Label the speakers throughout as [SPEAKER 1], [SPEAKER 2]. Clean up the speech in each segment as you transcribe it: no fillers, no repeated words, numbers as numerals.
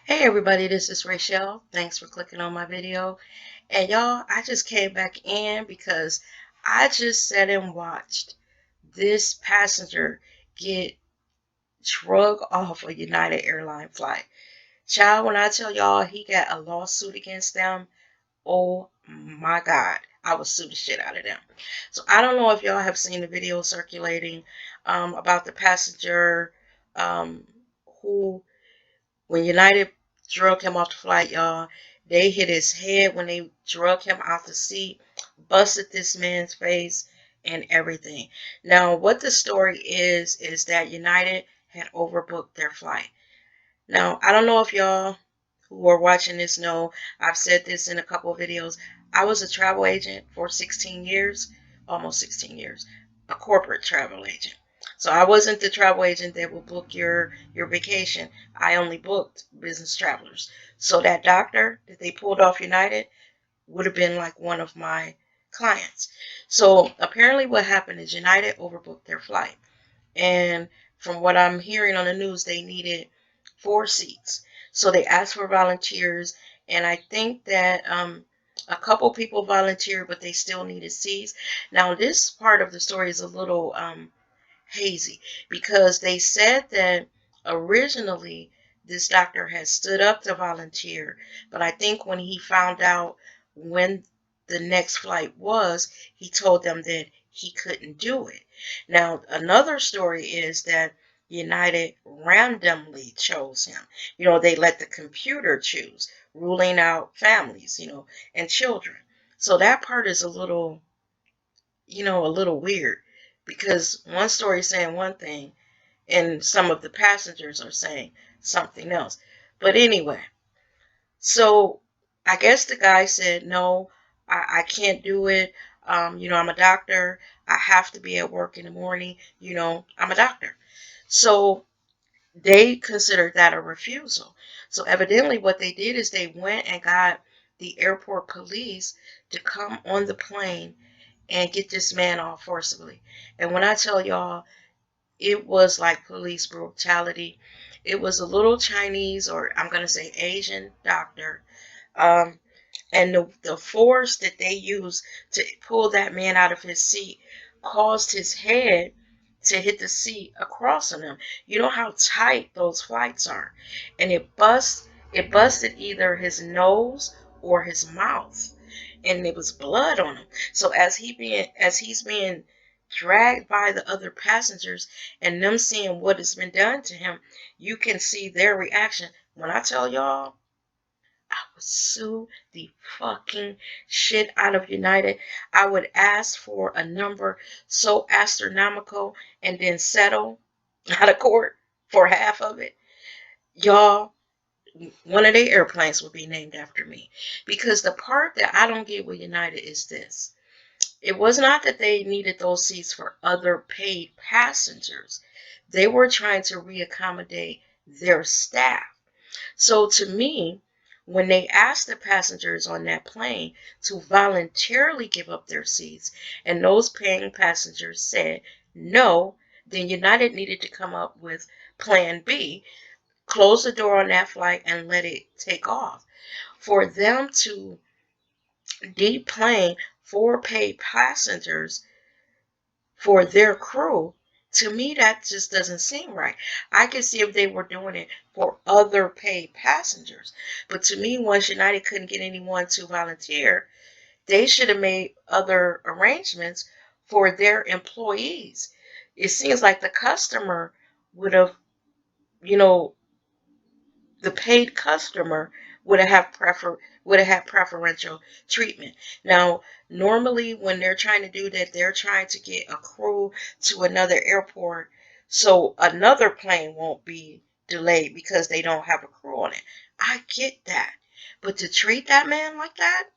[SPEAKER 1] Hey everybody, this is Rachel. Thanks for clicking on my video. And y'all, I just came back in because I just sat and watched this passenger get drug off a United Airline flight. Child, when I tell y'all he got a lawsuit against them, oh my God, I would sue the shit out of them. So I don't know if y'all have seen the video circulating about the passenger um, who when United drug him off the flight, y'all, they hit his head when they drug him out the seat, busted this man's face and everything. Now, what the story is that United had overbooked their flight. Now, I don't know if y'all who are watching this know, I've said this in a couple of videos. I was a travel agent for 16 years, almost 16 years, a corporate travel agent. So I wasn't the travel agent that will book your vacation. I only booked business travelers. So that doctor that they pulled off United would have been like one of my clients. So apparently what happened is United overbooked their flight. And from what I'm hearing on the news, they needed 4 seats. So they asked for volunteers, and I think that a couple people volunteered, but they still needed seats. Now, this part of the story is a little hazy because they said that originally this doctor had stood up to volunteer, but I think when he found out when the next flight was, he told them that he couldn't do it. Now, another story is that United randomly chose him. They let the computer choose, ruling out families, and children. So that part is a little weird because one story is saying one thing and some of the passengers are saying something else. But anyway, so I guess the guy said, no, I can't do it. I'm a doctor. I have to be at work in the morning. I'm a doctor. So they considered that a refusal. So evidently what they did is they went and got the airport police to come on the plane and get this man off forcibly. And when I tell y'all, it was like police brutality. It was a little Chinese, or I'm going to say Asian doctor. Um, and the force that they used to pull that man out of his seat caused his head to hit the seat across on him. You know how tight those flights are. And it busted either his nose or his mouth. And there was blood on him. So as he's being dragged by the other passengers and them seeing what has been done to him, you can see their reaction. When I tell y'all, I would sue the fucking shit out of United. I would ask for a number so astronomical and then settle out of court for half of it. Y'all, one of their airplanes would be named after me. Because the part that I don't get with United is this. It was not that they needed those seats for other paid passengers. They were trying to reaccommodate their staff. So to me, when they asked the passengers on that plane to voluntarily give up their seats and those paying passengers said no, then United needed to come up with plan B, close the door on that flight and let it take off. For them to deplane 4 paid passengers for their crew, to me that just doesn't seem right. I could see if they were doing it for other paid passengers, but to me, once United couldn't get anyone to volunteer, they should have made other arrangements for their employees. It seems like the customer would have, you know, the paid customer would have had preferential treatment. Now, normally when they're trying to do that, they're trying to get a crew to another airport so another plane won't be delayed because they don't have a crew on it. I get that. But to treat that man like that,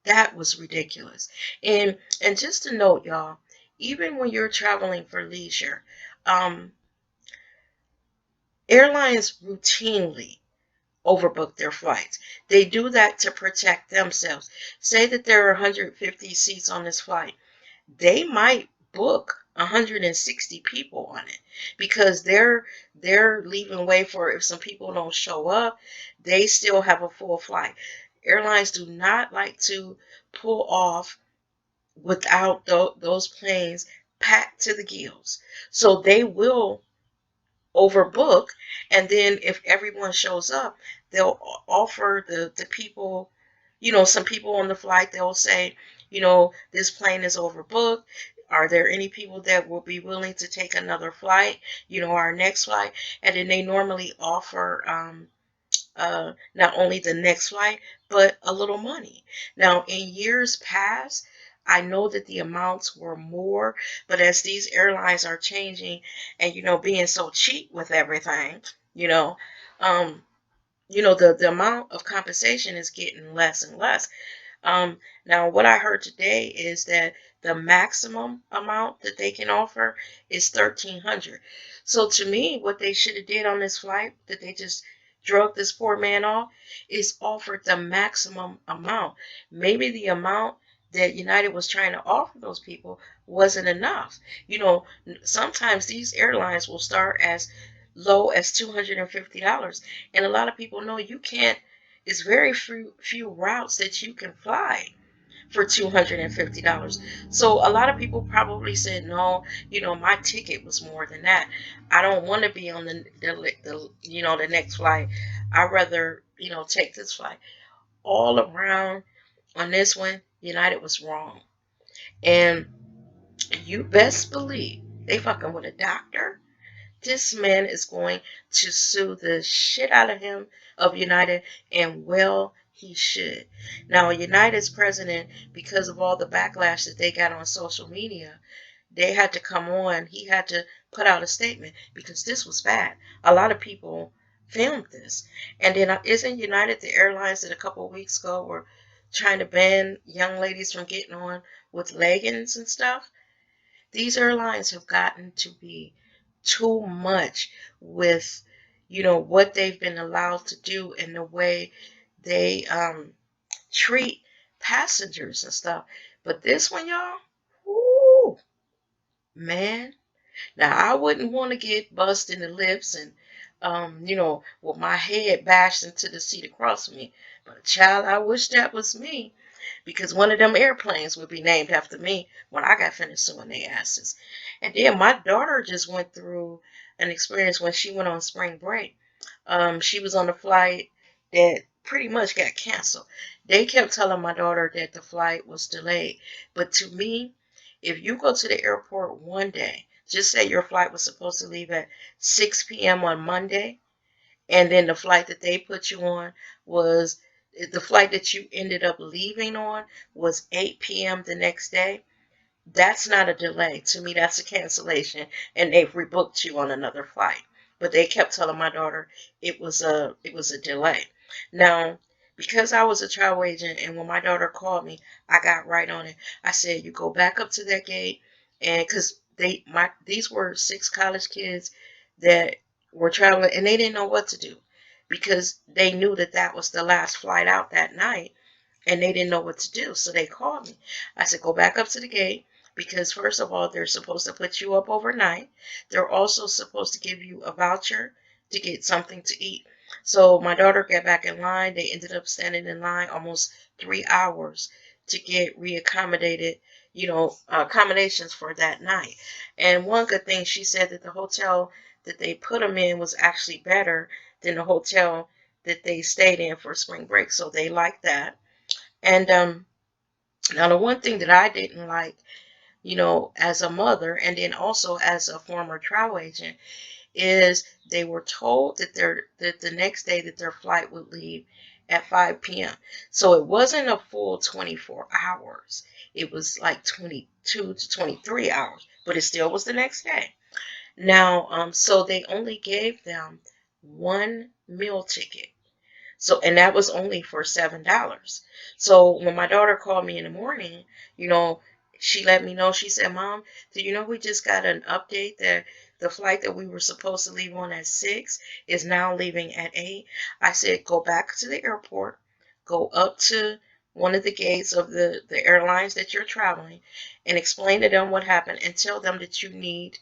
[SPEAKER 1] that was ridiculous. And just to note, y'all, even when you're traveling for leisure, um, airlines routinely overbook their flights. They do that to protect themselves. Say that there are 150 seats on this flight. They might book 160 people on it because they're leaving way for if some people don't show up, they still have a full flight. Airlines do not like to pull off without those planes packed to the gills. So they will overbook, and then if everyone shows up, they'll offer the people, some people on the flight, they'll say, this plane is overbooked. Are there any people that will be willing to take another flight, our next flight? And then they normally offer not only the next flight, but a little money. Now, in years past, I know that the amounts were more, but as these airlines are changing and, being so cheap with everything, um, the amount of compensation is getting less and less. Now, what I heard today is that the maximum amount that they can offer is 1,300. So to me, what they should have did on this flight that they just drug this poor man off is offered the maximum amount. Maybe the amount that United was trying to offer those people wasn't enough. Sometimes these airlines will start as low as $250, and a lot of people know you can't. It's very few routes that you can fly for $250. So a lot of people probably said, no, my ticket was more than that. I don't want to be on the next flight. I'd rather, take this flight. All around on this one, United was wrong. And you best believe they fucking with a doctor. This man is going to sue the shit out of him, of United, and well, he should. Now, United's president, because of all the backlash that they got on social media, they had to come on. He had to put out a statement because this was bad. A lot of people filmed this. And then isn't United the airlines that a couple of weeks ago were trying to ban young ladies from getting on with leggings and stuff? These airlines have gotten to be too much with, what they've been allowed to do and the way they treat passengers and stuff. But this one, y'all, whoo, man. Now, I wouldn't want to get buzzed in the lips and, with my head bashed into the seat across from me. But, child, I wish that was me because one of them airplanes would be named after me when I got finished suing their asses. And then my daughter just went through an experience when she went on spring break. She was on a flight that pretty much got canceled. They kept telling my daughter that the flight was delayed. But to me, if you go to the airport one day, just say your flight was supposed to leave at 6 p.m. on Monday, and then the flight that they put you on was the flight that you ended up leaving on was 8 p.m. the next day. That's not a delay. To me, that's a cancellation, and they've rebooked you on another flight. But they kept telling my daughter it was a delay. Now, because I was a travel agent, and when my daughter called me, I got right on it. I said, "You go back up to that gate," and because these were 6 college kids that were traveling, and they didn't know what to do because they knew that that was the last flight out that night and they didn't know what to do. So they called me. I said, go back up to the gate because, first of all, they're supposed to put you up overnight. They're also supposed to give you a voucher to get something to eat. So my daughter got back in line. They ended up standing in line almost 3 hours to get reaccommodated, accommodations for that night. And one good thing, she said that the hotel that they put them in was actually better than the hotel that they stayed in for spring break. So they liked that. And now the one thing that I didn't like, as a mother and then also as a former travel agent, is they were told that the next day that their flight would leave at 5 p.m. So it wasn't a full 24 hours. It was like 22 to 23 hours, but it still was the next day. Now, so they only gave them one meal ticket. So, and that was only for $7. So when my daughter called me in the morning, she let me know, she said, Mom, do you know we just got an update that the flight that we were supposed to leave on at 6 is now leaving at 8? I said, go back to the airport, go up to one of the gates of the airlines that you're traveling and explain to them what happened and tell them that you need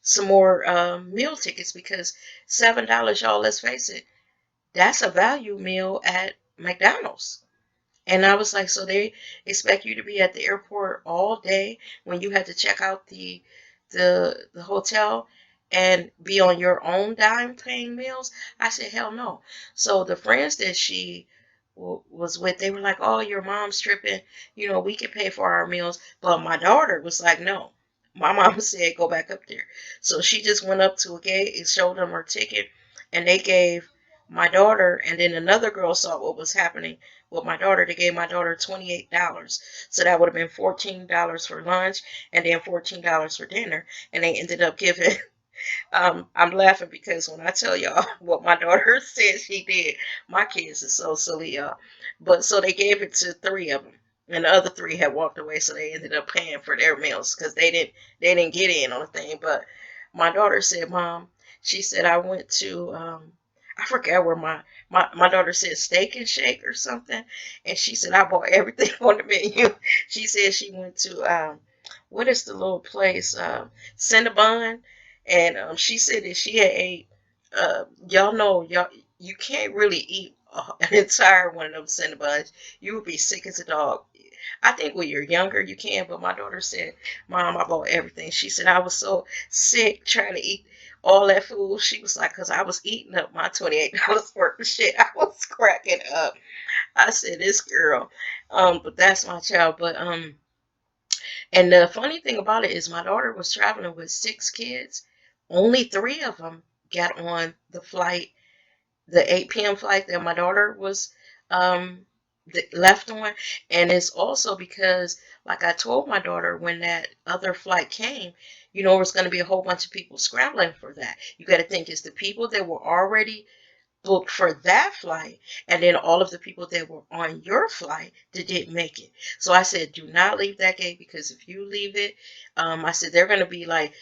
[SPEAKER 1] some more meal tickets because $7, y'all, let's face it, that's a value meal at McDonald's. And I was like, so they expect you to be at the airport all day when you had to check out the hotel and be on your own dime paying meals? I said, hell no. So the friends that she was with, they were like, oh, your mom's tripping. You know, we can pay for our meals. But my daughter was like, no. My mom said, go back up there. So she just went up to a gate and showed them her ticket. And they gave my daughter, and then another girl saw what was happening with my daughter. They gave my daughter $28. So that would have been $14 for lunch and then $14 for dinner. And they ended up giving, I'm laughing because when I tell y'all what my daughter said she did, my kids are so silly, y'all. But so they gave it to three of them. And the other three had walked away, so they ended up paying for their meals because they didn't get in on the thing. But my daughter said, Mom, she said I went to I forget where my daughter said Steak and Shake or something. And she said I bought everything on the menu. She said she went to what is the little place? Cinnabon. And she said that she had ate y'all know y'all you can't really eat an entire one of them Cinnabons. You would be sick as a dog. I think when you're younger you can, but my daughter said, Mom, I bought everything. She said I was so sick trying to eat all that food. She was like, because I was eating up my $28 worth of shit. I was cracking up. I said, this girl. But that's my child. But and the funny thing about it is my daughter was traveling with six kids. Only three of them got on the flight, the 8 p.m. flight that my daughter was um, left on. And it's also because, like I told my daughter, when that other flight came, you know, there's going to be a whole bunch of people scrambling for that. You got to think it's the people that were already booked for that flight and then all of the people that were on your flight that didn't make it. So I said, do not leave that gate because if you leave it, I said, they're going to be like,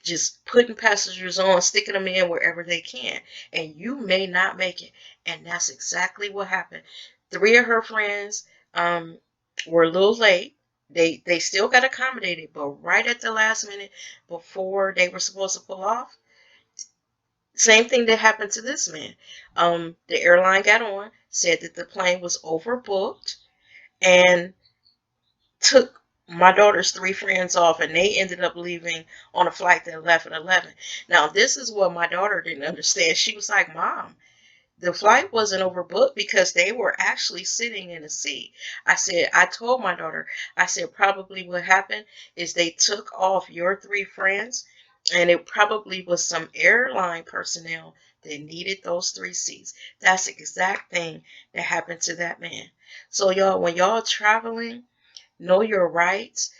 [SPEAKER 1] just putting passengers on, sticking them in wherever they can, and you may not make it. And that's exactly what happened. Three of her friends were a little late. They still got accommodated, but right at the last minute before they were supposed to pull off, same thing that happened to this man. The airline got on, said that the plane was overbooked, and took my daughter's three friends off, and they ended up leaving on a flight that left at 11. Now, this is what my daughter didn't understand. She was like, Mom, the flight wasn't overbooked because they were actually sitting in a seat. I told my daughter, I said, probably what happened is they took off your three friends, and it probably was some airline personnel that needed those three seats. That's the exact thing that happened to that man. So, y'all, when y'all traveling, know your rights.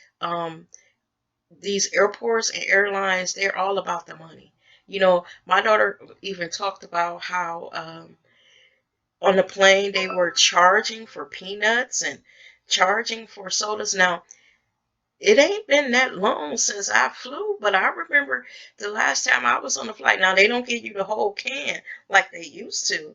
[SPEAKER 1] These airports and airlines, they're all about the money. You know, my daughter even talked about how on the plane they were charging for peanuts and charging for sodas. Now, it ain't been that long since I flew, but I remember the last time I was on the flight. Now, they don't give you the whole can like they used to.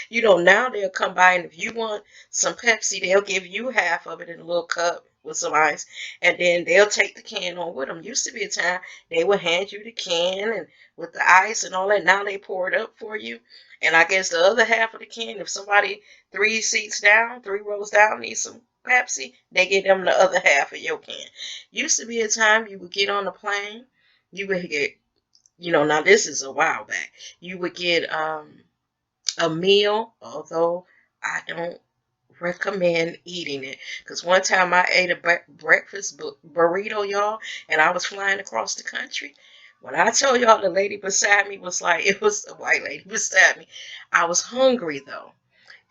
[SPEAKER 1] You know, now they'll come by and if you want some Pepsi, they'll give you half of it in a little cup with some ice, and then they'll take the can on with them. Used to be a time they would hand you the can and with the ice and all that. Now they pour it up for you. And I guess the other half of the can, if somebody three seats down, three rows down needs some Pepsi, they give them the other half of your can. Used to be a time you would get on the plane, you would get, you know, now this is a while back, you would get a meal, although I don't recommend eating it. Because one time I ate a breakfast burrito, y'all, and I was flying across the country. When I tell y'all the lady beside me was like, it was a white lady beside me. I was hungry though.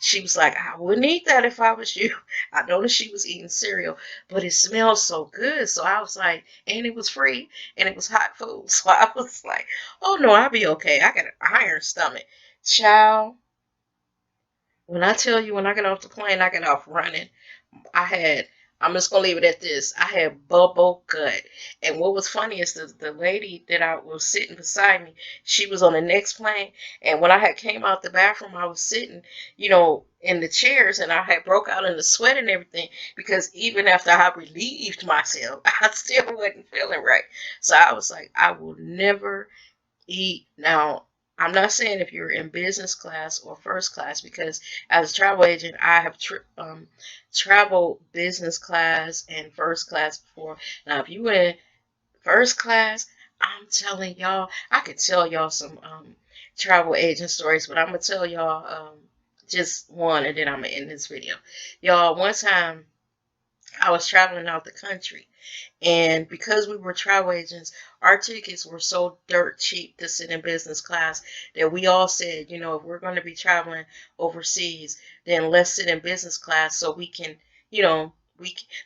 [SPEAKER 1] She was like, I wouldn't eat that if I was you. I noticed she was eating cereal, but it smelled so good. So I was like, and it was free and it was hot food. So I was like, oh no, I'll be okay. I got an iron stomach. Child, when I tell you, when I got off the plane, I got off running. I had I'm just gonna leave it at this. I had bubble gut. And what was funny is the lady that I was sitting beside me, she was on the next plane. And when I had came out the bathroom, I was sitting, in the chairs, and I had broke out in the sweat and everything, because even after I relieved myself, I still wasn't feeling right. So I was like, I will never eat. Now, I'm not saying if you're in business class or first class, because as a travel agent, I have traveled business class and first class before. Now, if you in first class, I'm telling y'all, I could tell y'all some travel agent stories, but I'm gonna tell y'all just one, and then I'm gonna end this video. Y'all, one time I was traveling out the country, and because we were travel agents, our tickets were so dirt cheap to sit in business class that we all said, if we're going to be traveling overseas, then let's sit in business class so we can,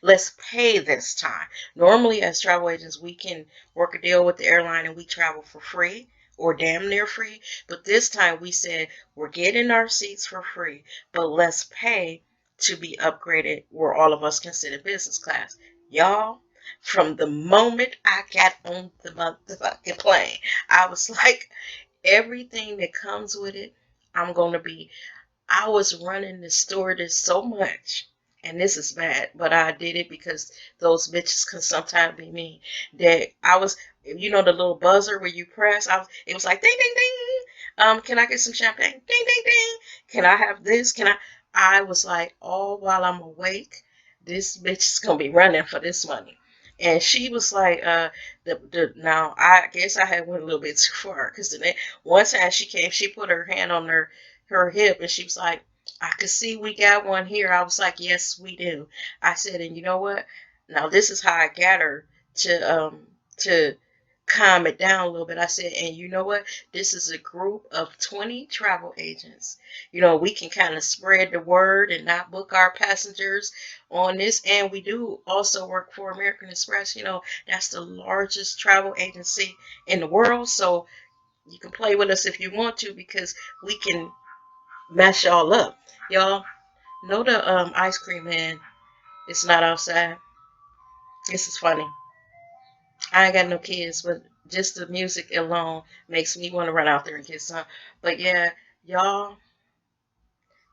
[SPEAKER 1] let's pay this time. Normally, as travel agents, we can work a deal with the airline and we travel for free or damn near free. But this time we said we're getting our seats for free, but let's pay to be upgraded where all of us can sit in business class. Y'all, from the moment I got on the motherfucking plane, I was like, everything that comes with it, I'm going to be. I was running the stewardess so much, and this is bad, but I did it because those bitches can sometimes be mean. That I was, the little buzzer where you press. It was like ding ding ding. Can I get some champagne? Ding ding ding. Can I have this? Can I? I was like, all while I'm awake, this bitch is gonna be running for this money. And she was like, now I guess I had went a little bit too far, because the one time she came, she put her hand on her hip, and she was like, I could see we got one here. I was like, yes, we do. I said, and you know what? Now this is how I got her to calm it down a little bit. I said, and you know what? This is a group of 20 travel agents. We can kind of spread the word and not book our passengers on this. And we do also work for American Express. That's the largest travel agency in the world. So you can play with us if you want to, because we can mess y'all up. Y'all know the ice cream man is not outside. This is funny. I ain't got no kids, but just the music alone makes me want to run out there and get some. But yeah, y'all,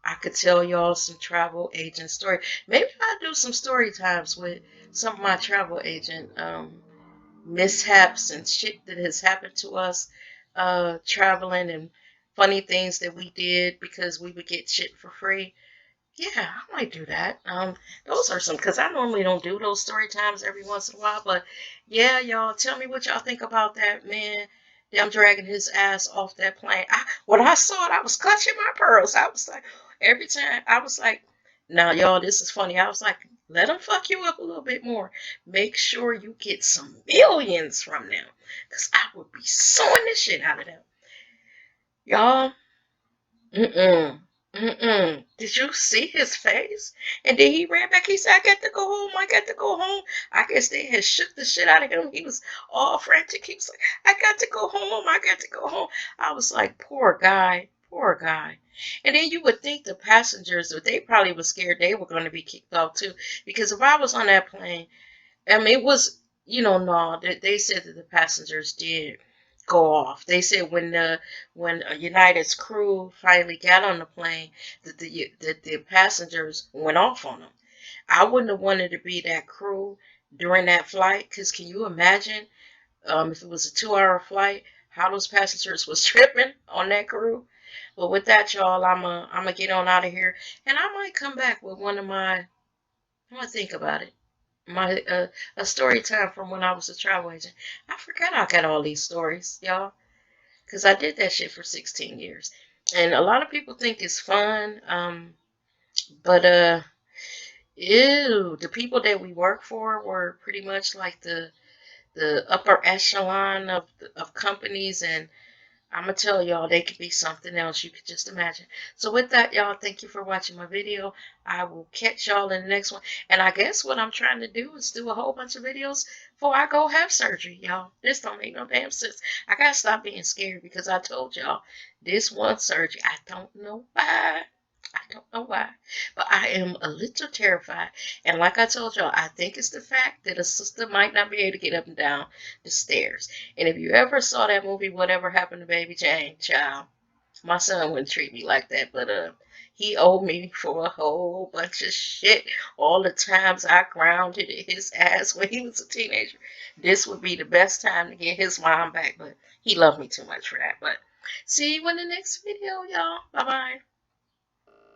[SPEAKER 1] I could tell y'all some travel agent story. Maybe I'll do some story times with some of my travel agent mishaps and shit that has happened to us traveling, and funny things that we did because we would get shit for free. Yeah, I might do that. Those are some, because I normally don't do those story times every once in a while. But yeah, y'all, tell me what y'all think about that, man. Them dragging his ass off that plane. When I saw it, I was clutching my pearls. I was like, every time, I was like, now, y'all, this is funny. I was like, let them fuck you up a little bit more. Make sure you get some millions from them, because I would be suing the shit out of them. Y'all, mm-mm. Mm-mm. Did you see his face? And then he ran back. He said, I got to go home. I got to go home. I guess they had shook the shit out of him. He was all frantic. He was like, I got to go home. I got to go home. I was like, poor guy. Poor guy. And then you would think the passengers, they probably were scared they were going to be kicked off too. Because if I was on that plane, I mean, it was, no, they said that the passengers did go off. They said when United's crew finally got on the plane, that the passengers went off on them. I wouldn't have wanted to be that crew during that flight, because can you imagine if it was a 2-hour flight, how those passengers was tripping on that crew? But with that, y'all, I'm gonna get on out of here, and I might come back with one of my. I'm gonna think about it, my a story time from when I was a travel agent. I forgot I got all these stories, y'all, because I did that shit for 16 years, and a lot of people think it's fun. But ew, the people that we work for were pretty much like the upper echelon of companies, and I'm going to tell y'all, they could be something else. You could just imagine. So with that, y'all, thank you for watching my video. I will catch y'all in the next one. And I guess what I'm trying to do is do a whole bunch of videos before I go have surgery, y'all. This don't make no damn sense. I got to stop being scared, because I told y'all, this one surgery, I don't know why. I don't know why, but I am a little terrified. And like I told y'all, I think it's the fact that a sister might not be able to get up and down the stairs. And if you ever saw that movie, Whatever Happened to Baby Jane, child, my son wouldn't treat me like that. But he owed me for a whole bunch of shit. All the times I grounded his ass when he was a teenager. This would be the best time to get his mom back. But he loved me too much for that. But see you in the next video, y'all. Bye-bye.